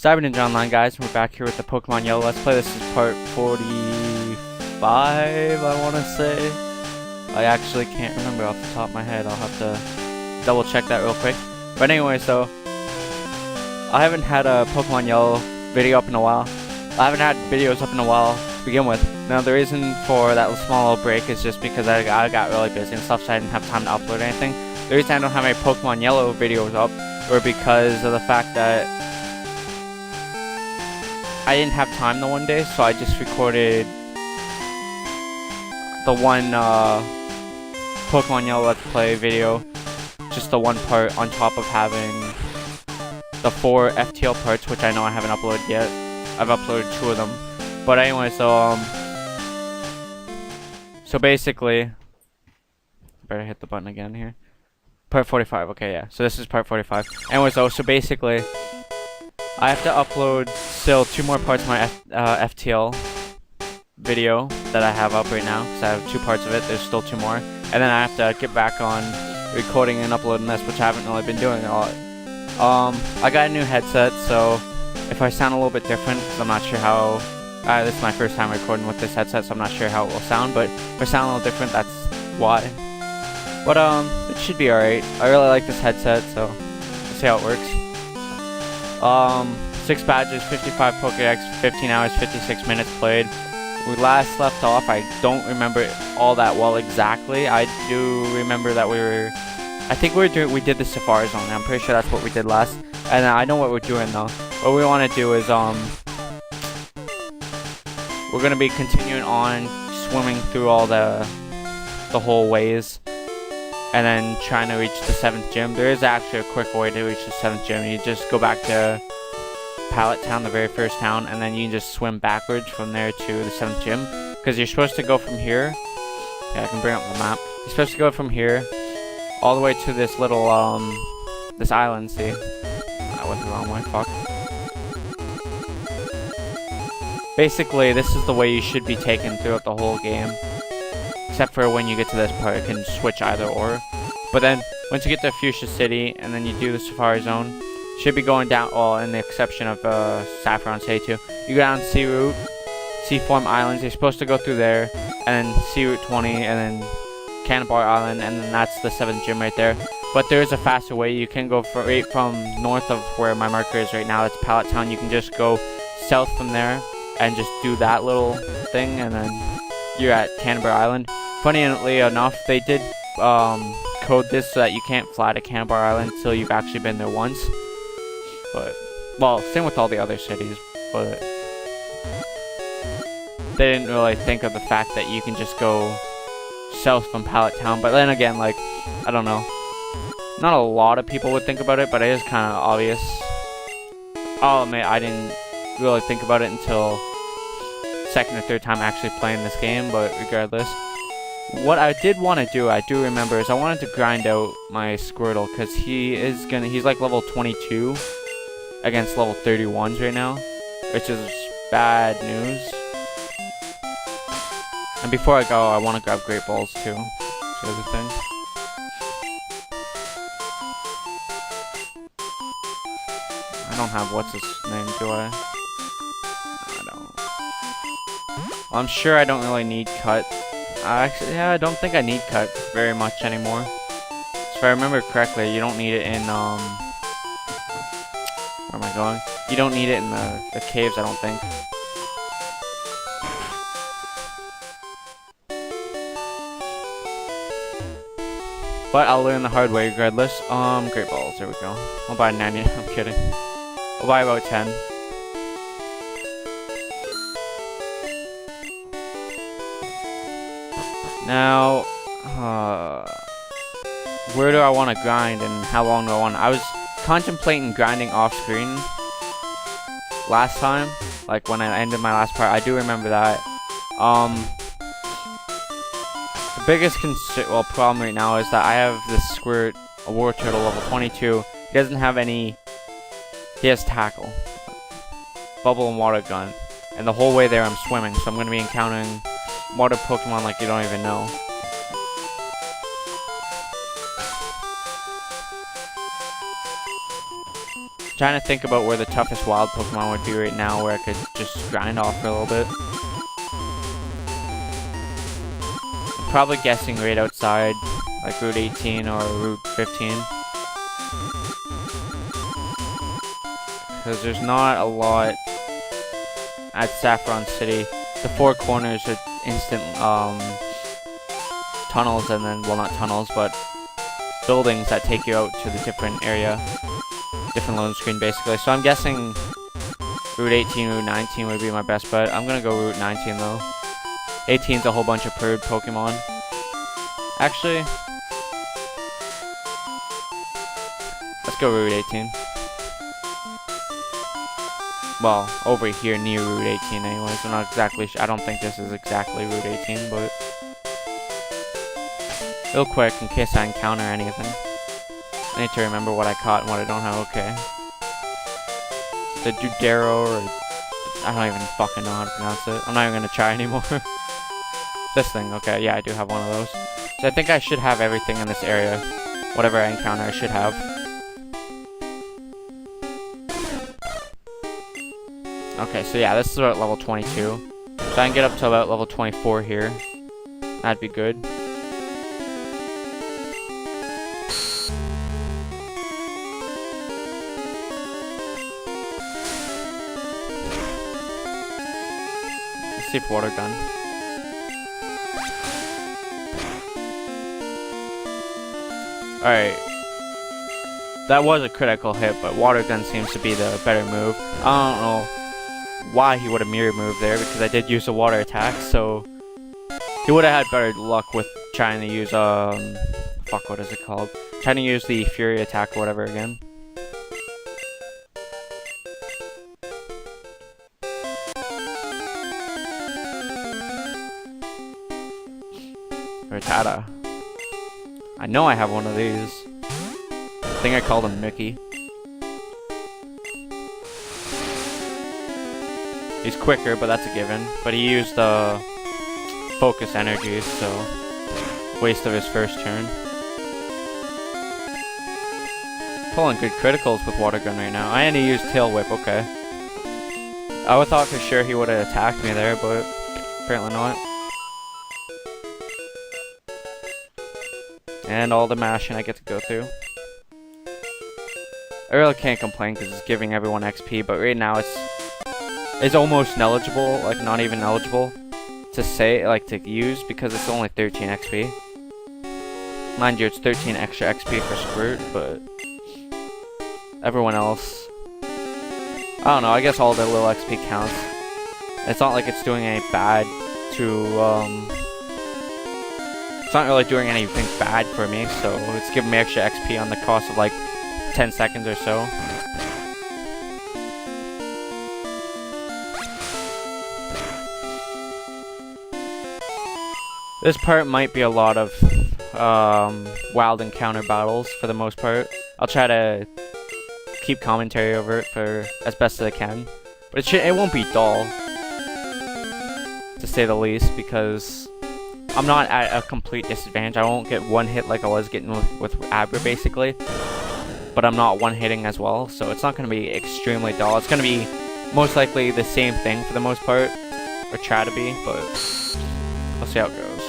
Cyber Ninja Online, guys. We're back here with the Pokemon Yellow Let's Play. This is part 45, I want to say. I actually can't remember off the top of my head. I'll have to double check that real quick. But anyway, so I haven't had a Pokemon Yellow video up in a while. I haven't had videos up in a while to begin with. Now, the reason for that small little break is just because I got really busy and stuff, so I didn't have time to upload anything. The reason I don't have any Pokemon Yellow videos up were because of the fact that I didn't have time the one day, so I just recorded the one Pokemon Yellow Let's Play video, just the one part on top of having the 4 FTL parts, which I know I haven't uploaded yet. I've uploaded 2 of them. But anyway, so basically, better hit the button again here. Part 45, okay, yeah. So this is part 45. Anyways, so basically, I have to upload still 2 more parts of my FTL video that I have up right now, because I have 2 parts of it. There's still 2 more. And then I have to get back on recording and uploading this, which I haven't really been doing a lot. I got a new headset, so if I sound a little bit different, because I'm not sure how... this is my first time recording with this headset, so I'm not sure how it will sound, but if I sound a little different, that's why. But, it should be alright. I really like this headset, so let's see how it works. 6 badges, 55 Pokédex, 15 hours, 56 minutes played. We last left off, I don't remember it all that well exactly. I do remember that I think we did the Safari Zone. I'm pretty sure that's what we did last. And I know what we're doing though. What we want to do is, we're going to be continuing on swimming through all the whole ways. And then trying to reach the 7th gym. There is actually a quick way to reach the 7th gym. You just go back to Pallet Town, the very first town, and then you can just swim backwards from there to the 7th gym. Because you're supposed to go from here. Yeah, I can bring up the map. You're supposed to go from here all the way to this little, this island, see? I went the wrong way, fuck. Basically, this is the way you should be taken throughout the whole game. Except for when you get to this part, it can switch either or. But then, once you get to Fuchsia City, and then you do the Safari Zone, you should be going down, well, in the exception of Saffron City too. You go down Sea Route, Seaform Islands, you're supposed to go through there, and then Sea Route 20, and then Cannonball Island, and then that's the 7th gym right there. But there is a faster way. You can go right from north of where my marker is right now, that's Pallet Town. You can just go south from there, and just do that little thing, and then you're at Cannonball Island. Funnily enough, they did code this so that you can't fly to Cannonball Island until you've actually been there once. But, well, same with all the other cities, but they didn't really think of the fact that you can just go south from Pallet Town. But then again, like, I don't know. Not a lot of people would think about it, but it is kind of obvious. I'll admit, I didn't really think about it until 2nd or 3rd time actually playing this game, but regardless. What I did want to do, I do remember, is I wanted to grind out my Squirtle, because he's like level 22 against level 31s right now, which is bad news. And before I go, I want to grab Great Balls too. That's the other thing. I don't have what's his name, do I? I don't. Well, I'm sure I don't really need Cut. Actually, yeah, I don't think I need Cut very much anymore. So if I remember correctly, you don't need it in, where am I going? You don't need it in the caves, I don't think. But I'll learn the hard way regardless. Great Balls, there we go. I'll buy 90, I'm kidding. I'll buy about 10. Now, where do I want to grind and how long do I want? I was contemplating grinding off screen last time, like when I ended my last part. I do remember that. The biggest problem right now is that I have this Squirt, a War Turtle level 22. He doesn't have any. He has Tackle, Bubble, and Water Gun, and the whole way there I'm swimming, so I'm going to be encountering water Pokemon like you don't even know. Trying to think about where the toughest wild Pokemon would be right now, where I could just grind off for a little bit. I'm probably guessing right outside, like Route 18 or Route 15. Because there's not a lot at Saffron City. The four corners are instant tunnels, and then, well, not tunnels, but buildings that take you out to the different area. Different loan screen, basically. So I'm guessing Route 18, Route 19 would be my best bet. I'm gonna go Route 19, though. 18's a whole bunch of purred Pokemon. Actually, let's go Route 18. Well, over here near Route 18 anyways. I'm not exactly sure. I don't think this is exactly Route 18, but real quick, in case I encounter anything. I need to remember what I caught and what I don't have. Okay. The Dudero, or I don't even fucking know how to pronounce it. I'm not even gonna try anymore. This thing, okay, yeah, I do have one of those. So I think I should have everything in this area. Whatever I encounter, I should have. Okay, so yeah, this is about level 22. So I can get up to about level 24 here. That'd be good. Let's see if water gun. Alright. That was a critical hit, but water gun seems to be the better move. I don't know why he would have mirror moved there, because I did use a water attack, so he would have had better luck with trying to use fuck, what is it called? Trying to use the Fury attack or whatever again. Rattata. I know I have one of these. I think I called him Mickey. He's quicker, but that's a given. But he used focus energies, so waste of his first turn. Pulling good criticals with water gun right now. I only used tail whip. Okay. I would thought for sure he would have attacked me there, but apparently not. And all the mashing I get to go through. I really can't complain because it's giving everyone XP, but right now it's almost negligible, like not even eligible to say, like to use, because it's only 13 XP. Mind you, it's 13 extra XP for Squirt, but everyone else, I don't know, I guess all the little XP counts. It's not like it's doing any bad to, it's not really doing anything bad for me, so it's giving me extra XP on the cost of like 10 seconds or so. This part might be a lot of wild encounter battles for the most part. I'll try to keep commentary over it for as best as I can, but it won't be dull, to say the least, because I'm not at a complete disadvantage. I won't get one hit like I was getting with Abra, basically. But I'm not one-hitting as well, so it's not going to be extremely dull. It's going to be most likely the same thing for the most part, or try to be, but we'll see how it goes.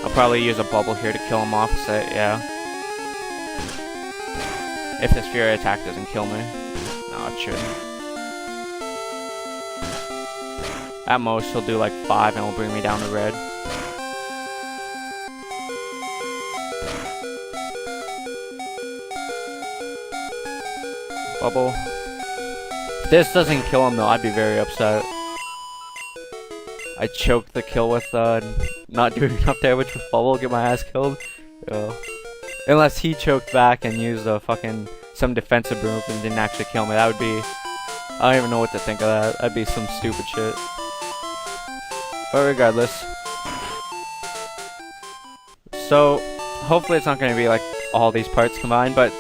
I'll probably use a bubble here to kill him off, so yeah. If this Fury attack doesn't kill me. No, it shouldn't. At most, he'll do like 5 and will bring me down to red. Bubble. If this doesn't kill him though, I'd be very upset. I choked the kill with not doing enough damage with Bubble, get my ass killed. Unless he choked back and used some defensive move and didn't actually kill me. That would be, I don't even know what to think of that. That'd be some stupid shit. But regardless. So, hopefully it's not going to be like all these parts combined, but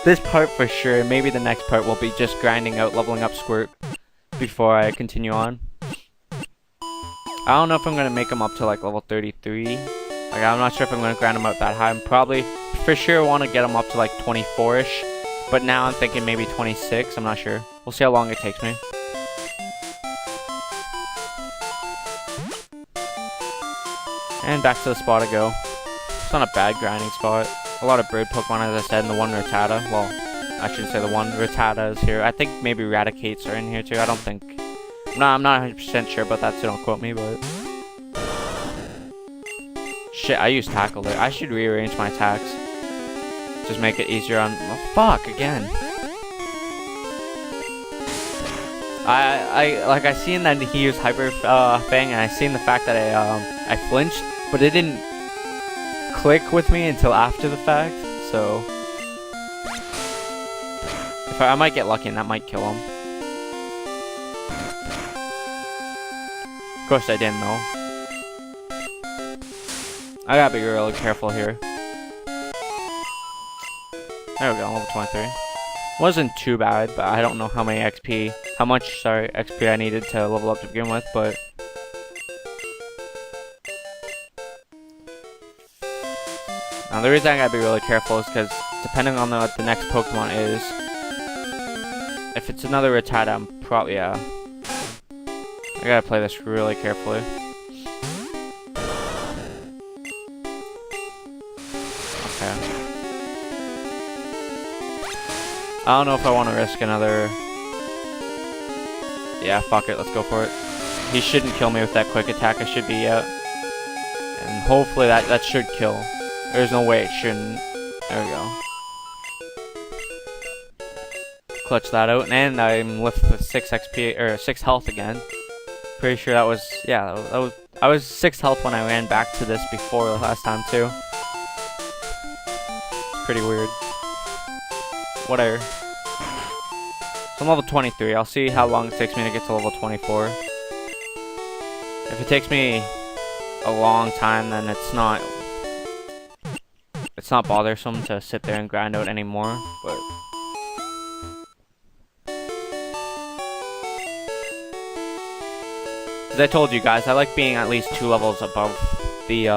this part for sure, maybe the next part will be just grinding out, leveling up Squirt before I continue on. I don't know if I'm going to make him up to like level 33. Like, I'm not sure if I'm going to grind him out that high. I'm probably, for sure, want to get him up to like 24-ish But now I'm thinking maybe 26. I'm not sure. We'll see how long it takes me. And back to the spot I go. It's not a bad grinding spot. A lot of bird Pokemon, as I said, and the one Rattata. Well, I shouldn't say the one. Rattata is here. I think maybe Raticates are in here too. I don't think... No, I'm not 100% sure about that, so don't quote me, but... Shit, I used Tackle there. I should rearrange my attacks. Just make it easier on... Oh, fuck, again. I seen that he used Hyper Fang, and I seen the fact that I flinched, but it didn't click with me until after the fact, so... If I might get lucky and that might kill him. Of course I didn't though. I gotta be really careful here. There we go, level 23. Wasn't too bad, but I don't know how much XP I needed to level up to begin with, but... Now the reason I gotta be really careful is because depending on what the next Pokemon is, if it's another Rattata, I'm probably, I gotta play this really carefully. Okay. I don't know if I want to risk another... Yeah, fuck it, let's go for it. He shouldn't kill me with that quick attack, I should be out. And hopefully that should kill. There's no way it shouldn't. There we go. Clutch that out, and I'm left with 6 XP, or 6 health again. Pretty sure that was, yeah, I was 6 health when I ran back to this before the last time too. Pretty weird. Whatever. So I'm level 23, I'll see how long it takes me to get to level 24. If it takes me a long time, then it's not bothersome to sit there and grind out anymore, but... As I told you guys, I like being at least 2 levels above the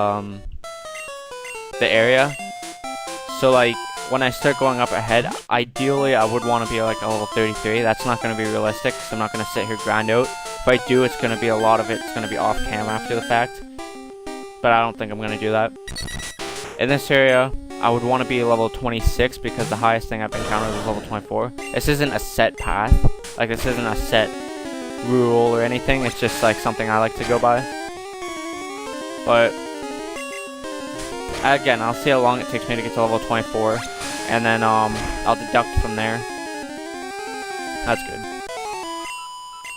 area. So like, when I start going up ahead, ideally I would want to be like a level 33. That's not going to be realistic, so I'm not going to sit here grind out. If I do, it's going to be a lot of it's going to be off cam after the fact. But I don't think I'm going to do that. In this area, I would want to be level 26 because the highest thing I've encountered is level 24. This isn't a set path. Like, this isn't a set rule or anything. It's just like something I like to go by. But again, I'll see how long it takes me to get to level 24, and then I'll deduct from there. That's good.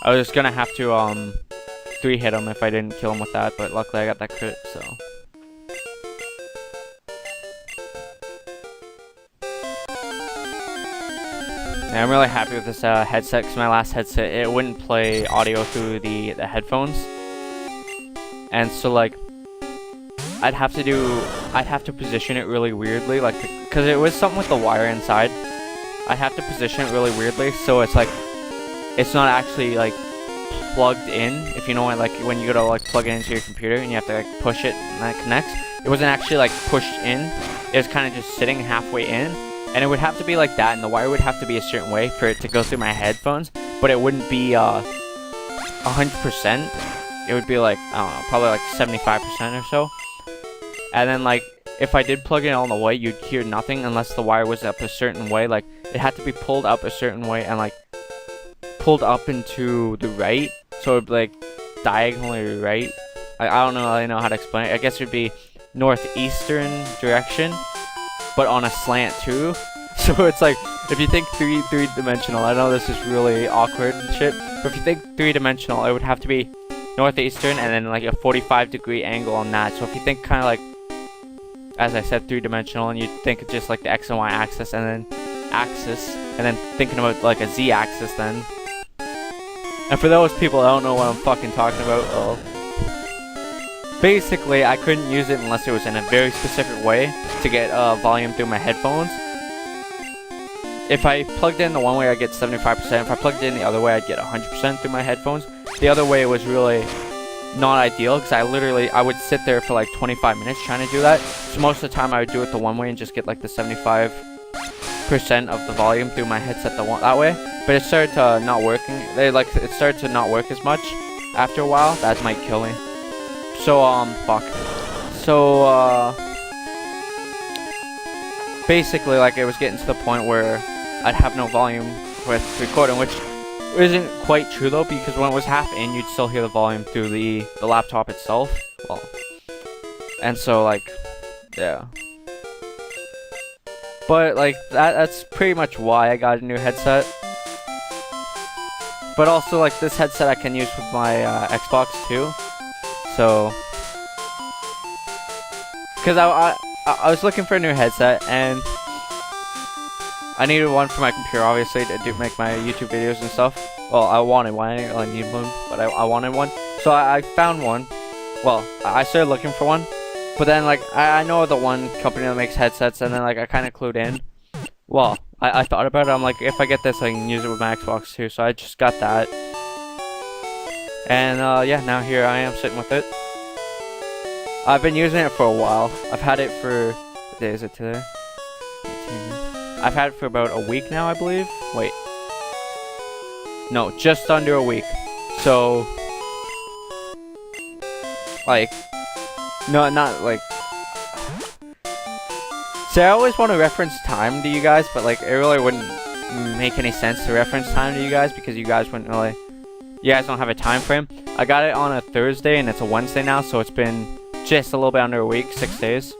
I was gonna have to 3-hit him if I didn't kill him with that, but luckily I got that crit, so. Yeah, I'm really happy with this headset, because my last headset, it wouldn't play audio through the headphones. And so like, I'd have to position it really weirdly, like, because it was something with the wire inside. I'd have to position it really weirdly, so it's like, it's not actually like plugged in, if you know what, like when you go to like plug it into your computer and you have to like push it and that connects. It wasn't actually like pushed in, it was kind of just sitting halfway in, and it would have to be like that, and the wire would have to be a certain way for it to go through my headphones, but it wouldn't be 100%. It would be like, I don't know, probably like 75% or so. And then like, if I did plug it all the way, you'd hear nothing unless the wire was up a certain way. Like, it had to be pulled up a certain way and like pulled up into the right, so it'd be like diagonally right. I don't really know how to explain it. I guess it'd be northeastern direction, but on a slant too. So it's like, if you think three-dimensional, I know this is really awkward and shit, but if you think three-dimensional, it would have to be northeastern and then like a 45-degree angle on that. So if you think kind of like, as I said, three-dimensional, and you think of just like the X and Y axis and then thinking about like a Z axis then. And for those people that don't know what I'm fucking talking about, well, basically I couldn't use it unless it was in a very specific way to get volume through my headphones. If I plugged in the one way, I'd get 75%. If I plugged in the other way, I'd get 100% through my headphones. The other way was really not ideal, because I would sit there for like 25 minutes trying to do that. So most of the time I would do it the one way and just get like the 75% of the volume through my headset that way, but it started to not working. It started to not work as much after a while. That might kill me. So fuck. So basically, like, it was getting to the point where I'd have no volume with recording, which isn't quite true though, because when it was half in, you'd still hear the volume through the laptop itself. Well, and so, like, yeah. But like that's pretty much why I got a new headset. But also, like, this headset I can use with my Xbox too. So, because I was looking for a new headset, and I needed one for my computer, obviously, to make my YouTube videos and stuff. Well, I wanted one. I didn't really need one, but I wanted one. So I found one. Well, I started looking for one. But then, like, I know the one company that makes headsets, and then, like, I kind of clued in. Well, I thought about it. I'm like, if I get this, I can use it with my Xbox too. So I just got that. And, yeah, now here I am sitting with it. I've been using it for a while. I've had it for... What day is it today? 18. I've had it for about a week now, I believe. Wait. No, just under a week. So... Like... No, not like... See, I always want to reference time to you guys, but, like, it really wouldn't make any sense to reference time to you guys, because you guys wouldn't really... You guys don't have a time frame. I got it on a Thursday, and it's a Wednesday now, so it's been just a little bit under a week, 6 days.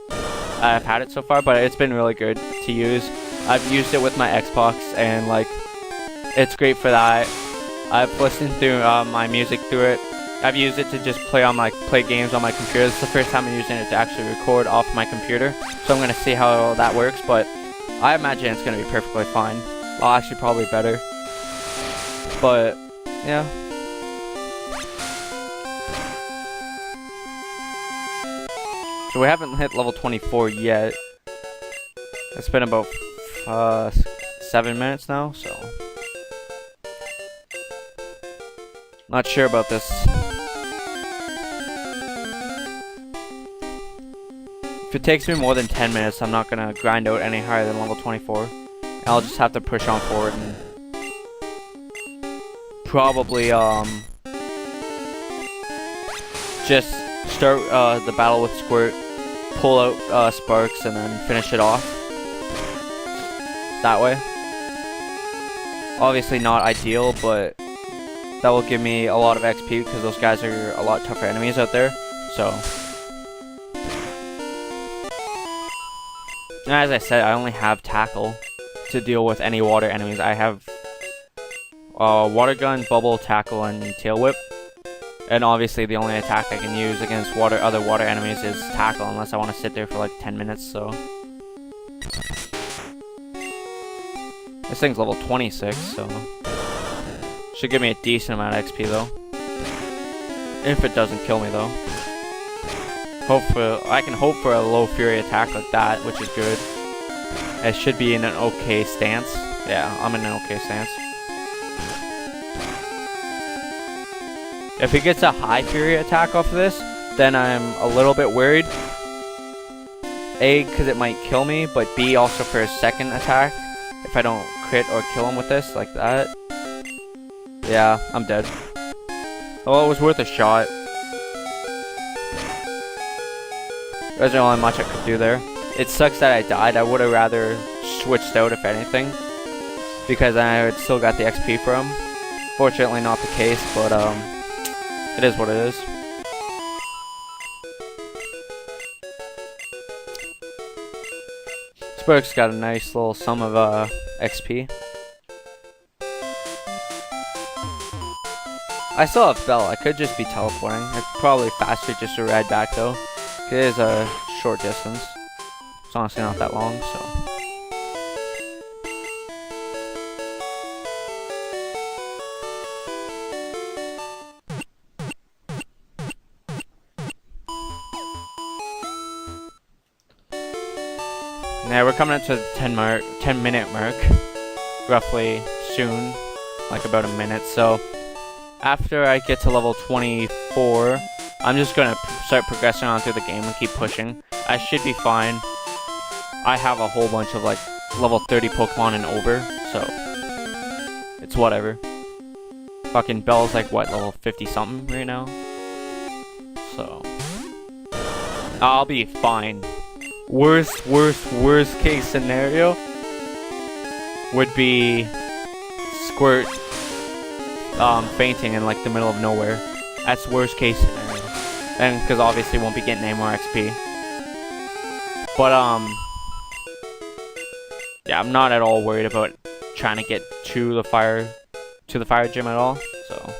I've had it so far, but it's been really good to use. I've used it with my Xbox, and, like, it's great for that. I've listened through my music through it. I've used it to just play games on my computer. This is the first time I'm using it to actually record off my computer, so I'm gonna see how that works. But I imagine it's gonna be perfectly fine. Well, actually, probably better. But yeah. So we haven't hit level 24 yet. It's been about 7 minutes now, so not sure about this. If it takes me more than 10 minutes, I'm not gonna grind out any higher than level 24. And I'll just have to push on forward and probably just start the battle with Squirt, pull out Sparks, and then finish it off that way. Obviously not ideal, but that will give me a lot of XP because those guys are a lot tougher enemies out there. So, and as I said, I only have Tackle to deal with any water enemies. I have Water Gun, Bubble, Tackle, and Tail Whip. And obviously the only attack I can use against other water enemies is Tackle, unless I want to sit there for like 10 minutes, so. This thing's level 26, so should give me a decent amount of XP though. If it doesn't kill me though. I can hope for a low fury attack like that, which is good. It should be in an okay stance. Yeah, I'm in an okay stance. If he gets a high fury attack off of this, then I'm a little bit worried. A, because it might kill me, but B, also for his second attack. If I don't crit or kill him with this, like that. Yeah, I'm dead. Well, it was worth a shot. There wasn't really much I could do there. It sucks that I died. I would have rather switched out, if anything, because I had still got the XP for him. Fortunately not the case, but it is what it is. Spark's got a nice little sum of XP. I still have Bell. I could just be teleporting. It's probably faster just to ride back though. It is a short distance. It's honestly not that long, so. Now we're coming up to the 10 minute mark, roughly soon, like about a minute. So after I get to level 24, I'm just gonna start progressing on through the game and keep pushing. I should be fine. I have a whole bunch of like level 30 Pokemon and over, so it's whatever. Fucking Belle's like what, level 50 something right now? So I'll be fine. Worst case scenario would be Squirt fainting in like the middle of nowhere. That's worst case scenario. And because obviously won't be getting any more XP. But yeah, I'm not at all worried about trying to get to the fire gym at all. So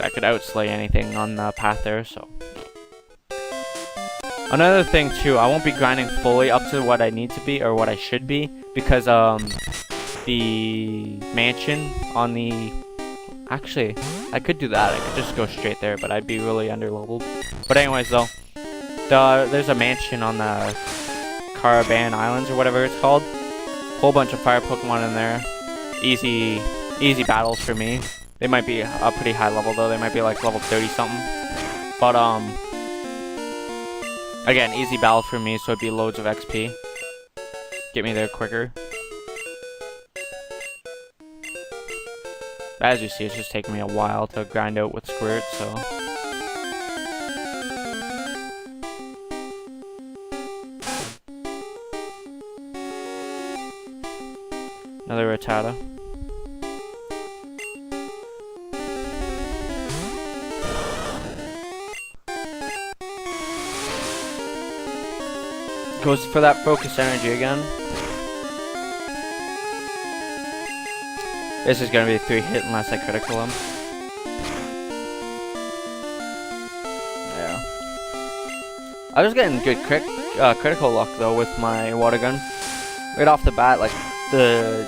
I could outslay anything on the path there, so. Another thing too, I won't be grinding fully up to what I need to be or what I should be because the mansion on the actually I could do that. I could just go straight there, but I'd be really underleveled. But anyways though, there's a mansion on the Caravan Islands or whatever it's called. Whole bunch of fire Pokemon in there. Easy battles for me. They might be a pretty high level though. They might be like level 30 something. But again, easy battle for me, so it'd be loads of XP. Get me there quicker. As you see, it's just taking me a while to grind out with Squirt, so. Another Rattata. Goes for that focus energy again. This is gonna be a 3-hit unless I critical him. Yeah. I was getting good critical luck though with my water gun. Right off the bat, like the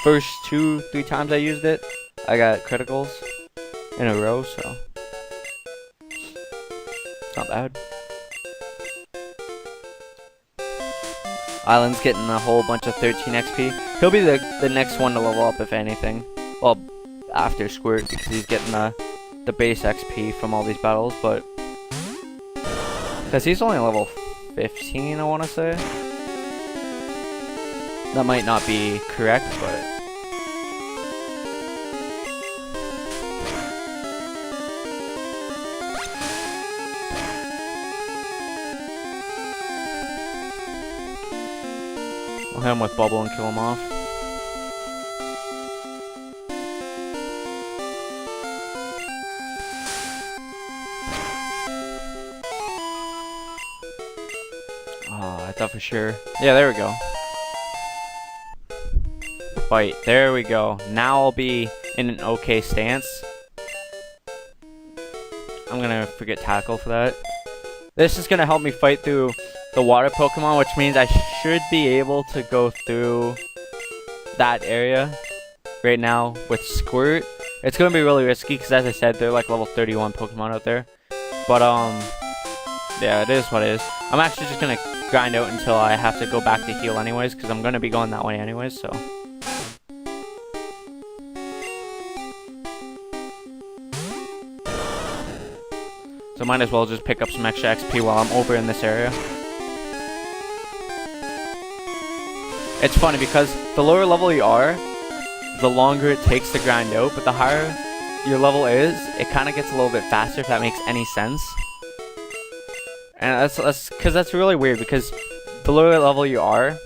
first 2-3 times I used it, I got criticals in a row, so it's not bad. Island's getting a whole bunch of 13 XP. He'll be the next one to level up, if anything. Well, after Squirt, because he's getting the base XP from all these battles, but because he's only level 15, I want to say. That might not be correct, but we'll hit him with Bubble and kill him off. Oh, I thought for sure. Yeah, there we go. Fight. There we go. Now I'll be in an okay stance. I'm gonna forget Tackle for that. This is gonna help me fight through the water Pokemon, which means I should be able to go through that area right now with Squirt. It's gonna be really risky because, as I said, they're like level 31 Pokemon out there. But yeah, it is what it is. I'm actually just gonna grind out until I have to go back to heal anyways, because I'm gonna be going that way anyways, so. So might as well just pick up some extra XP while I'm over in this area. It's funny because the lower level you are, the longer it takes to grind out, but the higher your level is, it kind of gets a little bit faster, if that makes any sense. And that's because that's really weird, because the lower level you are,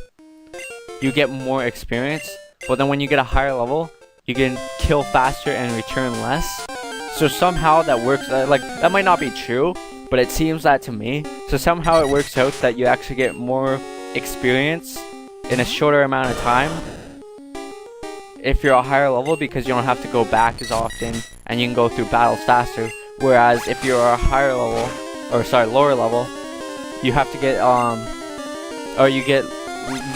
you get more experience, but then when you get a higher level, you can kill faster and return less. So somehow that works, like, that might not be true, but it seems that to me. So somehow it works out that you actually get more experience in a shorter amount of time if you're a higher level, because you don't have to go back as often and you can go through battles faster. Whereas if you're a higher level, or sorry, lower level, you have to get, or you get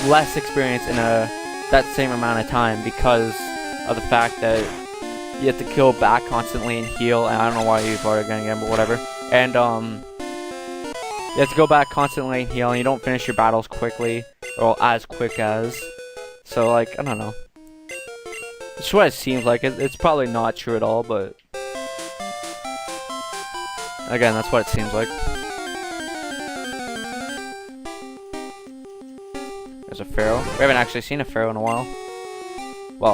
less experience in that same amount of time because of the fact that you have to kill back constantly and heal, and I don't know why you've already gonna get him, but whatever. And you have to go back constantly and heal, and you don't finish your battles quickly, or as quick as. So, like, I don't know. It's what it seems like. It's probably not true at all, but again, that's what it seems like. There's a pharaoh. We haven't actually seen a pharaoh in a while.